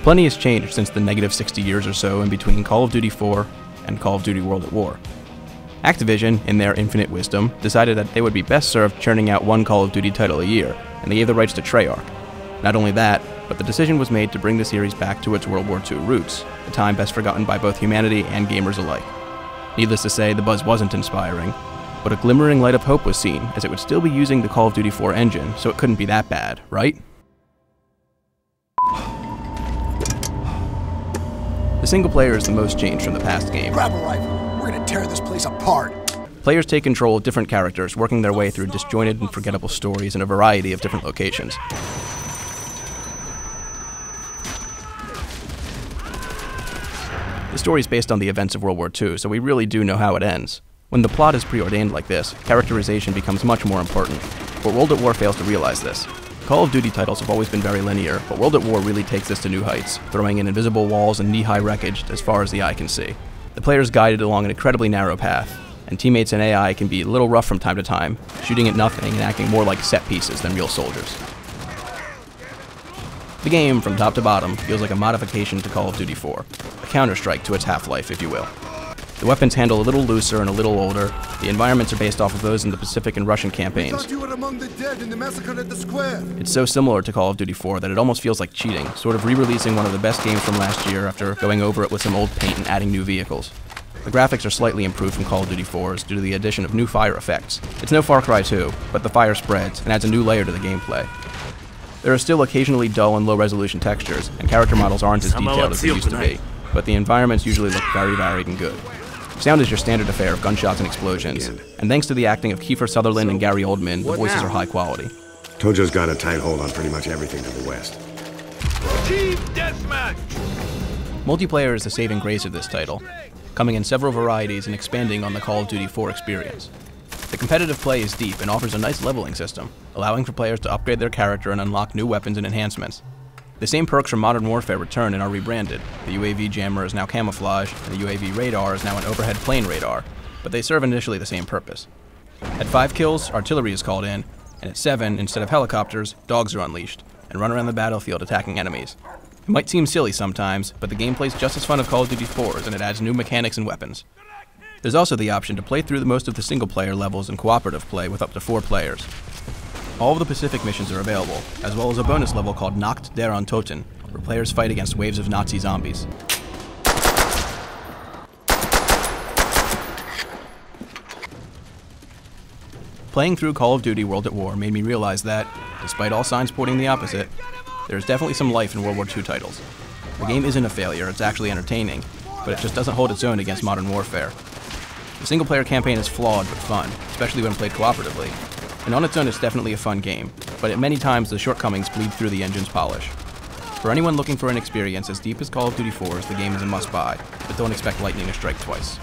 Plenty has changed since the negative 60 years or so in between Call of Duty 4 and Call of Duty World at War. Activision, in their infinite wisdom, decided that they would be best served churning out one Call of Duty title a year, and they gave the rights to Treyarch. Not only that, but the decision was made to bring the series back to its World War II roots, a time best forgotten by both humanity and gamers alike. Needless to say, the buzz wasn't inspiring, but a glimmering light of hope was seen, as it would still be using the Call of Duty 4 engine, so it couldn't be that bad, right? The single player is the most changed from the past game. Grab a rifle. We're gonna tear this place apart. Players take control of different characters, working their way through disjointed and forgettable stories in a variety of different locations. The story is based on the events of World War II, so we really do know how it ends. When the plot is preordained like this, characterization becomes much more important, but World at War fails to realize this. Call of Duty titles have always been very linear, but World at War really takes this to new heights, throwing in invisible walls and knee-high wreckage as far as the eye can see. The player is guided along an incredibly narrow path, and teammates and AI can be a little rough from time to time, shooting at nothing and acting more like set pieces than real soldiers. The game, from top to bottom, feels like a modification to Call of Duty 4, a counter-strike to its Half-Life, if you will. The weapons handle a little looser and a little older. The environments are based off of those in the Pacific and Russian campaigns. You were among the dead in the massacre at the square. It's so similar to Call of Duty 4 that it almost feels like cheating, sort of re-releasing one of the best games from last year after going over it with some old paint and adding new vehicles. The graphics are slightly improved from Call of Duty 4's due to the addition of new fire effects. It's no Far Cry 2, but the fire spreads and adds a new layer to the gameplay. There are still occasionally dull and low-resolution textures, and character models aren't as detailed as they used to be, but the environments usually look very varied and good. Sound is your standard affair of gunshots and explosions, and thanks to the acting of Kiefer Sutherland and Gary Oldman, the voices are high quality. Tojo's got a tight hold on pretty much everything to the west. Team Deathmatch! Multiplayer is the saving grace of this title, coming in several varieties and expanding on the Call of Duty 4 experience. The competitive play is deep and offers a nice leveling system, allowing for players to upgrade their character and unlock new weapons and enhancements. The same perks from Modern Warfare return and are rebranded. The UAV jammer is now camouflage, and the UAV radar is now an overhead plane radar, but they serve initially the same purpose. At 5 kills, artillery is called in, and at 7, instead of helicopters, dogs are unleashed, and run around the battlefield attacking enemies. It might seem silly sometimes, but the gameplay is just as fun as Call of Duty 4's, and it adds new mechanics and weapons. There's also the option to play through most of the single-player levels in cooperative play with up to 4 players. All of the Pacific missions are available, as well as a bonus level called Nacht der Untoten, where players fight against waves of Nazi zombies. Playing through Call of Duty World at War made me realize that, despite all signs pointing the opposite, there's definitely some life in World War II titles. The game isn't a failure, it's actually entertaining, but it just doesn't hold its own against Modern Warfare. The single-player campaign is flawed but fun, especially when played cooperatively. And on its own, it's definitely a fun game, but at many times the shortcomings bleed through the engine's polish. For anyone looking for an experience as deep as Call of Duty 4's, the game is a must-buy, but don't expect lightning to strike twice.